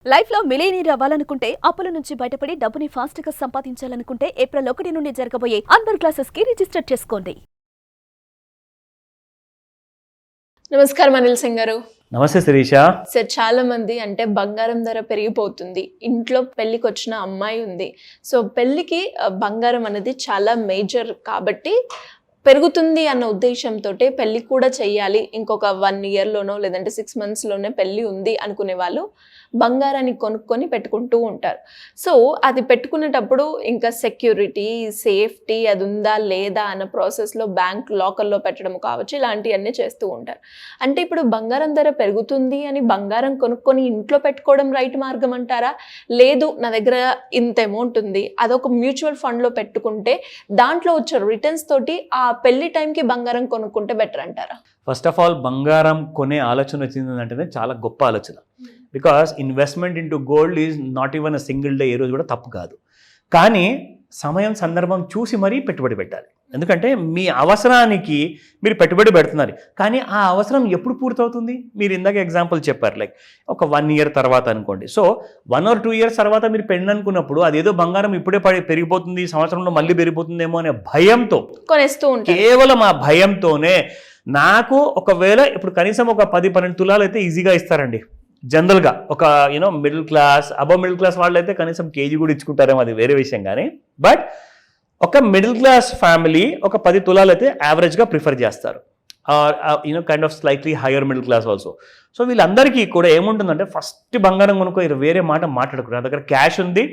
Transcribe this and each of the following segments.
Life లో millionaire అవ్వాలనుకుంటే అప్పుల నుంచి బయటపడి డబ్బుని ఫాస్ట్ గా సంపాదించాలనుకుంటే ఏప్రిల్ 1 నుండి జరగబోయే అన్వర్ క్లాసెస్ కి రిజిస్టర్ చేసుకోండి. నమస్కారం అనిల్ సింగ్ గారు. నమస్తే శిరీష. సార్, చాలా మంది అంటే బంగారం ధర పెరిగిపోతుంది, ఇంట్లో పెళ్లికి వచ్చిన అమ్మాయి ఉంది, సో పెళ్లికి బంగారం అనేది చాలా మేజర్ కాబట్టి పెరుగుతుంది అన్న ఉద్దేశంతో పెళ్లి కూడా చెయ్యాలి, ఇంకొక 1 ఇయర్లోనో లేదంటే 6 మంత్స్లోనే పెళ్లి ఉంది అనుకునే వాళ్ళు బంగారాన్ని కొనుక్కొని పెట్టుకుంటూ ఉంటారు. సో అది పెట్టుకునేటప్పుడు ఇంకా సెక్యూరిటీ, సేఫ్టీ అది ఉందా లేదా అన్న ప్రాసెస్లో బ్యాంక్ లాకర్లో పెట్టడం కావచ్చు, ఇలాంటివన్నీ చేస్తూ ఉంటారు. అంటే ఇప్పుడు బంగారం ధర పెరుగుతుంది అని బంగారం కొనుక్కొని ఇంట్లో పెట్టుకోవడం రైట్ మార్గం అంటారా? లేదు, నా దగ్గర ఇంత అమౌంట్ ఉంది, అదొక మ్యూచువల్ ఫండ్లో పెట్టుకుంటే దాంట్లో వచ్చే రిటర్న్స్ తోటి ఆ పెళ్లి టైంకి బంగారం కొనుక్కుంటే బెటర్ అంటారా? ఫస్ట్ ఆఫ్ ఆల్, బంగారం కొనే ఆలోచన వచ్చిందంటేనే చాలా గొప్ప ఆలోచన. Because investment into gold is not even a single day, ఏ రోజు కూడా తప్పు కాదు. కానీ సమయం సందర్భం చూసి మరీ పెట్టుబడి పెట్టాలి. ఎందుకంటే మీ అవసరానికి మీరు పెట్టుబడి పెడుతున్నారు, కానీ ఆ అవసరం ఎప్పుడు పూర్తవుతుంది? మీరు ఇందాక ఎగ్జాంపుల్ చెప్పారు, లైక్ ఒక 1 ఇయర్ తర్వాత అనుకోండి. సో 1 or 2 ఇయర్స్ తర్వాత మీరు పెళ్ళి అనుకున్నప్పుడు అదేదో బంగారం ఇప్పుడే పెరిగిపోతుంది, సంవత్సరంలో మళ్ళీ పెరిగిపోతుందేమో అనే భయంతో కొనేస్తూ ఉంటారు. కేవలం ఆ భయంతోనే నాకు ఒకవేళ ఇప్పుడు కనీసం ఒక 10-12 తులాలు అయితే ఈజీగా ఇస్తారండి జనరల్గా. ఒక middle class, above middle class వాళ్ళు అయితే కనీసం కేజీ కూడా ఇచ్చుకుంటారేమో, అది వేరే విషయం. కానీ బట్ ఒక మిడిల్ క్లాస్ ఫ్యామిలీ ఒక 10 తులాలు అయితే యావరేజ్గా ప్రిఫర్ చేస్తారు. Kind of slightly higher middle class also. So వీళ్ళందరికీ కూడా ఏముంటుందంటే, ఫస్ట్ బంగారం కొనుక్కో, వేరే మాట మాట్లాడుకో, నా దగ్గర క్యాష్ ఉంది,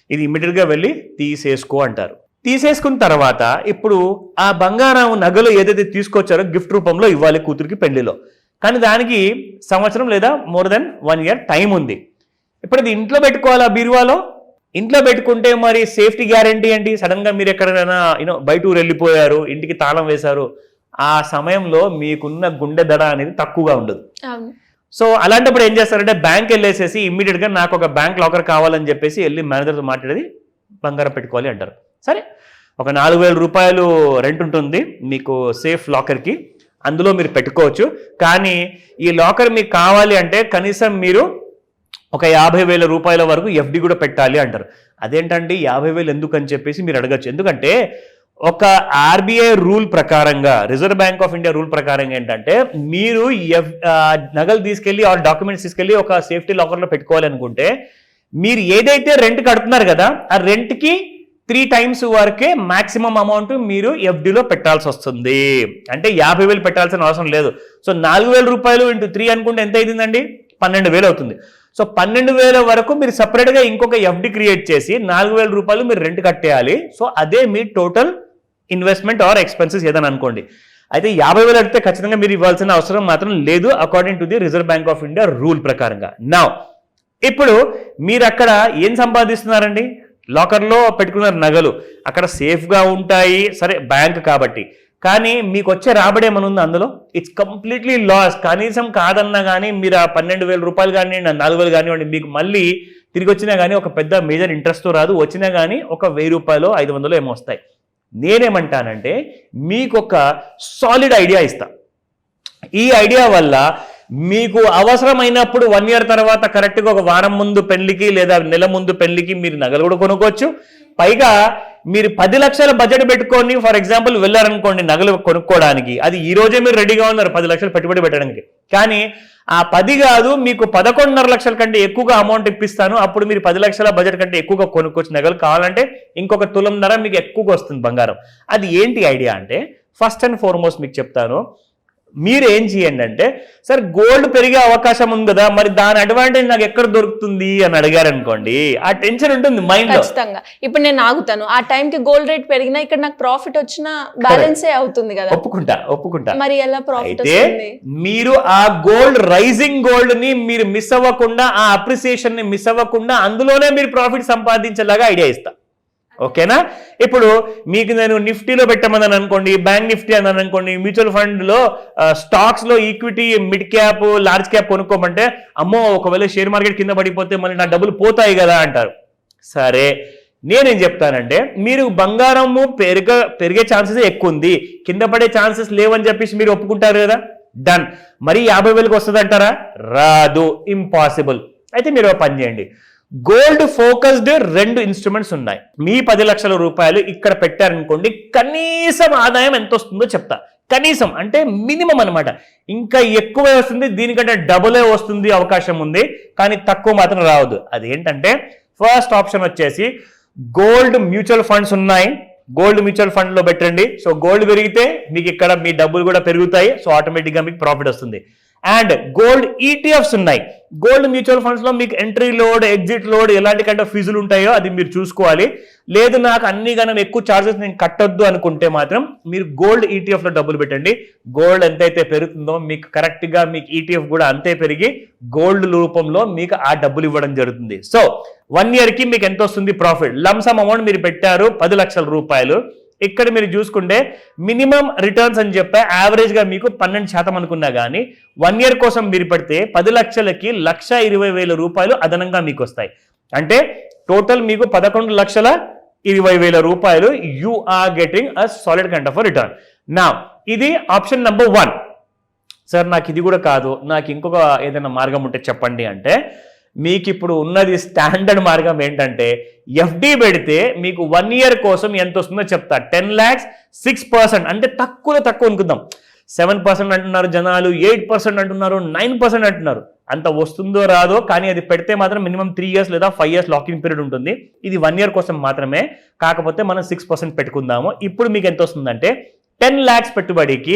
ఇది ఇమ్మీడియట్గా వెళ్ళి తీసేసుకో అంటారు. తీసేసుకున్న తర్వాత ఇప్పుడు ఆ బంగారం నగలు ఏదైతే తీసుకొచ్చారో గిఫ్ట్ రూపంలో ఇవ్వాలి కూతురికి పెళ్లిలో. కానీ దానికి సంవత్సరం లేదా మోర్ దెన్ 1 ఇయర్ టైం ఉంది. ఇప్పుడు ఇది ఇంట్లో పెట్టుకోవాలా బీరువాలో? ఇంట్లో పెట్టుకుంటే మరి సేఫ్టీ గ్యారంటీ ఏంటి? సడన్గా మీరు ఎక్కడైనా బయట ఊరు వెళ్ళిపోయారు, ఇంటికి తాళం వేశారు, ఆ సమయంలో మీకున్న గుండె దడ అనేది తక్కువగా ఉండదు. సో అలాంటప్పుడు ఏం చేస్తారంటే, బ్యాంక్ వెళ్ళేసేసి ఇమ్మీడియట్గా నాకు ఒక బ్యాంక్ లాకర్ కావాలని చెప్పేసి వెళ్ళి మేనేజర్తో మాట్లాడేది బంగారం పెట్టుకోవాలి అంటారు. సరే, ఒక 4,000 రూపాయలు రెంట్ ఉంటుంది మీకు సేఫ్ లాకర్కి, అందులో మీరు పెట్టుకోవచ్చు. కానీ ఈ లాకర్ మీకు కావాలి అంటే కనీసం మీరు ఒక 50,000 రూపాయల వరకు ఎఫ్డి కూడా పెట్టాలి అంటారు. అదేంటంటే 50,000 ఎందుకు అని చెప్పేసి మీరు అడగచ్చు. ఎందుకంటే ఒక ఆర్బీఐ రూల్ ప్రకారంగా, reserve bank of India rule ప్రకారంగా ఏంటంటే, మీరు నగలు తీసుకెళ్ళి ఆ డాక్యుమెంట్స్ తీసుకెళ్ళి ఒక సేఫ్టీ లాకర్లో పెట్టుకోవాలి అనుకుంటే, మీరు ఏదైతే రెంట్ కడుతున్నారు కదా, ఆ రెంట్కి 3 times వరకే మాక్సిమం అమౌంట్ మీరు ఎఫ్డీలో పెట్టాల్సి వస్తుంది. అంటే 50,000 పెట్టాల్సిన అవసరం లేదు. సో 4,000 రూపాయలు ఇంటూ 3 అనుకుంటే ఎంత అవుతుందండి? 12,000 అవుతుంది. సో 12,000 వరకు మీరు సపరేట్గా ఇంకొక ఎఫ్డి క్రియేట్ చేసి 4,000 రూపాయలు మీరు రెంట్ కట్టేయాలి. సో అదే మీ టోటల్ ఇన్వెస్ట్మెంట్ ఆర్ ఎక్స్పెన్సెస్ ఏదని అనుకోండి. అయితే 50,000 అడిగితే ఖచ్చితంగా మీరు ఇవ్వాల్సిన అవసరం మాత్రం లేదు, according to the reserve bank of India rule ప్రకారంగా. నౌ ఇప్పుడు మీరు అక్కడ ఏం సంపాదిస్తున్నారండి? లాకర్లో పెట్టుకున్న నగలు అక్కడ సేఫ్గా ఉంటాయి, సరే బ్యాంక్ కాబట్టి. కానీ మీకు వచ్చే రాబడి ఏమైనా ఉందా అందులో? It's completely loss. కనీసం కాదన్నా కానీ మీరు ఆ 12,000 రూపాయలు కానివ్వండి, 4,000 కానివ్వండి, మీకు మళ్ళీ తిరిగి వచ్చినా కానీ ఒక పెద్ద మేజర్ ఇంట్రెస్ట్తో రాదు. వచ్చినా కానీ ఒక 1,000 రూపాయలు 500 ఏమో వస్తాయి. నేనేమంటానంటే, మీకు ఒక సాలిడ్ ఐడియా ఇస్తా. ఈ ఐడియా వల్ల మీకు అవసరమైనప్పుడు 1 ఇయర్ తర్వాత కరెక్ట్గా ఒక వారం ముందు పెళ్లికి లేదా నెల ముందు పెళ్లికి మీరు నగలు కూడా కొనుక్కోవచ్చు. పైగా మీరు 10 లక్షల బడ్జెట్ పెట్టుకొని ఫర్ ఎగ్జాంపుల్ వెళ్ళారనుకోండి నగలు కొనుక్కోవడానికి, అది ఈ రోజే మీరు రెడీగా ఉన్నారు 10 లక్షలు పెట్టుబడి పెట్టడానికి. కానీ ఆ 10 కాదు, మీకు 11.5 లక్షల కంటే ఎక్కువగా అమౌంట్ ఇప్పిస్తాను, అప్పుడు మీరు 10 లక్షల బడ్జెట్ కంటే ఎక్కువగా కొనుక్కోవచ్చు నగలు. కావాలంటే ఇంకొక తులంన్నర మీకు ఎక్కువగా వస్తుంది బంగారం. అది ఏంటి ఐడియా అంటే, ఫస్ట్ అండ్ ఫార్మోస్ట్ మీకు చెప్తాను. మీరు ఏం చేయండి అంటే, సార్ గోల్డ్ పెరిగే అవకాశం ఉంది కదా, మరి దాని అడ్వాంటేజ్ నాకు ఎక్కడ దొరుకుతుంది అని అడిగారు అనుకోండి, ఆ టెన్షన్ ఉంటుంది మైండ్ లో. ఖచ్చితంగా ఇప్పుడు నేను ఆగుతాను, ఆ టైంకి గోల్డ్ రేట్ పెరిగినా ఇక్కడ నాకు ప్రాఫిట్ వచ్చినా బ్యాలెన్సే అవుతుంది కదా. ఒప్పుకుంటా. మరి ఎలా ప్రాఫిట్ అయితే మీరు ఆ గోల్డ్ రైజింగ్ గోల్డ్ ని మీరు మిస్ అవ్వకుండా, ఆ అప్రిసియేషన్ ని మిస్ అవ్వకుండా అందులోనే మీరు ప్రాఫిట్ సంపాదించేలాగా ఐడియా ఇస్తా. ఓకేనా? ఇప్పుడు మీకు నేను నిఫ్టీలో పెట్టమని అనుకోండి, బ్యాంక్ నిఫ్టీ అని అనుకోండి, మ్యూచువల్ ఫండ్ లో స్టాక్స్ లో equity mid cap large cap కొనుక్కోమంటే, అమ్మో ఒకవేళ షేర్ మార్కెట్ కింద పడిపోతే మళ్ళీ నా డబ్బులు పోతాయి కదా అంటారు. సరే, నేనేం చెప్తానంటే, మీరు బంగారము పెరిగే ఛాన్సెస్ ఎక్కువ ఉంది, కింద పడే ఛాన్సెస్ లేవని చెప్పేసి మీరు ఒప్పుకుంటారు కదా, డన్. మరి 50,000కి వస్తుంది అంటారా? రాదు, ఇంపాసిబుల్. అయితే మీరు ఒక పని చేయండి, గోల్డ్ ఫోకస్డ్ 2 ఇన్స్ట్రుమెంట్స్ ఉన్నాయి. మీ 10 లక్షల రూపాయలు ఇక్కడ పెట్టారనుకోండి, కనీసం ఆదాయం ఎంత వస్తుందో చెప్తా. కనీసం అంటే మినిమం అనమాట. ఇంకా ఎక్కువే వస్తుంది, దీనికంటే డబులే వస్తుంది అవకాశం ఉంది, కానీ తక్కువ మాత్రం రావద్దు. అదేంటంటే ఫస్ట్ ఆప్షన్ వచ్చేసి గోల్డ్ మ్యూచువల్ ఫండ్స్ ఉన్నాయి. గోల్డ్ మ్యూచువల్ ఫండ్ లో పెట్టండి. సో గోల్డ్ పెరిగితే మీకు ఇక్కడ మీ డబ్బులు కూడా పెరుగుతాయి. సో ఆటోమేటిక్గా మీకు ప్రాఫిట్ వస్తుంది. అండ్ గోల్డ్ ఈటీఎఫ్స్ ఉన్నాయి. గోల్డ్ మ్యూచువల్ ఫండ్స్ లో మీకు ఎంట్రీ లోడ్, ఎగ్జిట్ లోడ్ ఎలాంటి కంటే ఫీజులు ఉంటాయో అది మీరు చూసుకోవాలి. లేదు నాకు అన్ని గణం ఎక్కువ చార్జెస్ నేను కట్టొద్దు అనుకుంటే మాత్రం మీరు గోల్డ్ ఈటీఎఫ్ లో డబ్బులు పెట్టండి. గోల్డ్ ఎంతైతే పెరుగుతుందో మీకు కరెక్ట్ గా మీకు ఈటీఎఫ్ కూడా అంతే పెరిగి గోల్డ్ రూపంలో మీకు ఆ డబ్బులు ఇవ్వడం జరుగుతుంది. సో 1 year కి మీకు ఎంత వస్తుంది ప్రాఫిట్? లంసమ్ అమౌంట్ మీరు పెట్టారు 10 లక్షల రూపాయలు. ఇక్కడ మీరు చూసుకుంటే మినిమం రిటర్న్స్ అని చెప్పే యావరేజ్ గా మీకు 12% అనుకున్నా కానీ 1 year కోసం మీరు పెడితే 10 లక్షలకి 1,20,000 రూపాయలు అదనంగా మీకు వస్తాయి. అంటే టోటల్ మీకు 11,20,000 రూపాయలు you are getting a solid kind of return. నా ఇది ఆప్షన్ నెంబర్ 1. సార్ నాకు ఇది కూడా కాదు, నాకు ఇంకొక ఏదైనా మార్గం ఉంటే చెప్పండి అంటే, మీకు ఇప్పుడు ఉన్నది స్టాండర్డ్ మార్గం ఏంటంటే ఎఫ్డి పెడితే మీకు 1 year కోసం ఎంత వస్తుందో చెప్తా. 10 lakhs 6%, అంటే తక్కువ అనుకుందాం. 7% అంటున్నారు జనాలు, 8% అంటున్నారు, 9% అంటున్నారు. అంత వస్తుందో రాదో, కానీ అది పెడితే మాత్రం మినిమం 3 years లేదా 5 years లాకింగ్ పీరియడ్ ఉంటుంది. ఇది 1 year కోసం మాత్రమే, కాకపోతే మనం 6% పెట్టుకుందాము. ఇప్పుడు మీకు ఎంత వస్తుందంటే 10 lakhs పెట్టుబడికి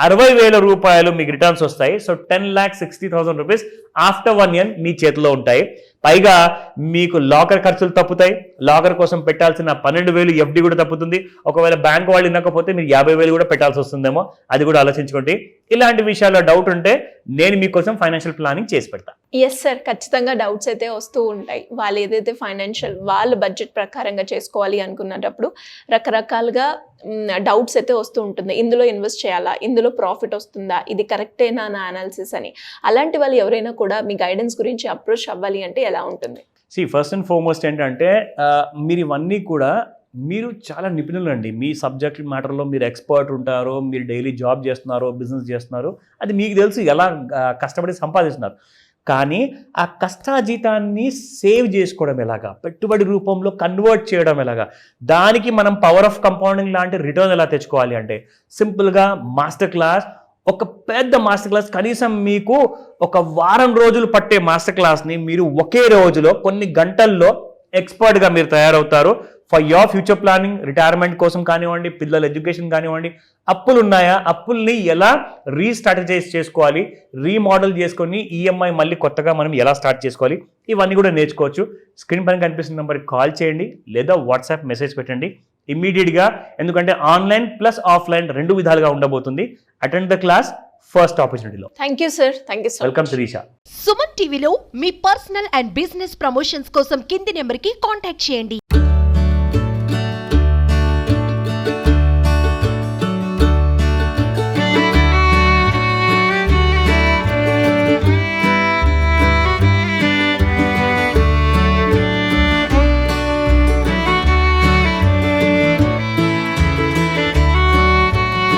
60,000 రూపాయలు మీకు రిటర్న్స్ వస్తాయి. సో 10,60,000 రూపీస్ ఆఫ్టర్ 1 year మీ చేతిలో ఉంటాయి. పైగా మీకు లాకర్ ఖర్చులు తప్పుతాయి. లాకర్ కోసం పెట్టాల్సిన 12,000 ఎఫ్డి కూడా తప్పుతుంది. ఒకవేళ బ్యాంక్ వాళ్ళు ఇవ్వకపోతే మీరు 50,000 కూడా పెట్టాల్సి వస్తుందేమో, అది కూడా ఆలోచించుకోండి. ఇలాంటి విషయాల్లో డౌట్ ఉంటే నేను మీకోసం ఫైనాన్షియల్ ప్లానింగ్ చేసి పెడతా. ఎస్ సార్, ఖచ్చితంగా డౌట్స్ అయితే వస్తూ ఉంటాయి. వాళ్ళు ఏదైతే ఫైనాన్షియల్ వాళ్ళ బడ్జెట్ ప్రకారంగా చేసుకోవాలి అనుకున్నప్పుడు రకరకాలుగా డౌట్స్ అయితే వస్తూ ఉంటుంది. ఇందులో ఇన్వెస్ట్ చేయాలా, ఇందులో ప్రాఫిట్ వస్తుందా, ఇది కరెక్టేనా నా అనాలిసిస్ అని. అలాంటి వాళ్ళు ఎవరైనా కూడా మీ గైడెన్స్ గురించి అప్రోచ్ అవ్వాలి అంటే ఎలా ఉంటుంది? ఫస్ట్ అండ్ ఫార్మోస్ట్ ఏంటంటే మీరు ఇవన్నీ కూడా మీరు చాలా నిపుణులు అండి. మీ సబ్జెక్ట్ మ్యాటర్లో మీరు ఎక్స్పర్ట్ ఉంటారు, మీరు డైలీ జాబ్ చేస్తున్నారు, బిజినెస్ చేస్తున్నారు, అది మీకు తెలుసు ఎలా కష్టపడి సంపాదిస్తున్నారు. కానీ ఆ కష్టాజీతాన్ని సేవ్ చేసుకోవడం ఎలాగా, పెట్టుబడి రూపంలో కన్వర్ట్ చేయడం ఎలాగా, దానికి మనం పవర్ ఆఫ్ కంపౌండింగ్ లాంటి రిటర్న్ ఎలా తెచ్చుకోవాలి అంటే సింపుల్గా మాస్టర్ క్లాస్, ఒక పెద్ద మాస్టర్ క్లాస్, కనీసం మీకు ఒక వారం రోజులు పట్టే మాస్టర్ క్లాస్ని మీరు ఒకే రోజులో కొన్ని గంటల్లో ఎక్స్పర్ట్గా మీరు తయారవుతారు. For your future planning, retirement కోసం కానివ్వండి, పిల్లల ఎడ్యుకేషన్ కానివ్వండి, అప్పులు ఉన్నాయా, అప్పుల్ని ఎలా రీస్ట్రాటజైజ్ చేసుకోవాలి, రీమోడల్ చేసుకొని ఈఎంఐ మళ్ళీ కొత్తగా మనం ఎలా స్టార్ట్ చేసుకోవాలి, ఇవన్నీ కూడా నేర్చుకోవచ్చు. స్క్రీన్ పైన కనిపిస్తున్న నెంబర్కి కాల్ చేయండి లేదా వాట్సాప్ మెసేజ్ పెట్టండి ఇమ్మీడియట్గా. ఎందుకంటే ఆన్లైన్ ప్లస్ ఆఫ్లైన్ 2 విధాలుగా ఉండబోతుంది. అటెండ్ ద క్లాస్ ఫస్ట్ ఆపర్చునిటీలో. Thank you sir, thank you so much. Welcome Shirisha. Suman టీవీలో మీ పర్సనల్ అండ్ బిజినెస్ ప్రమోషన్స్ కోసం కింది నెంబర్కి కాంటాక్ట్ చేయండి.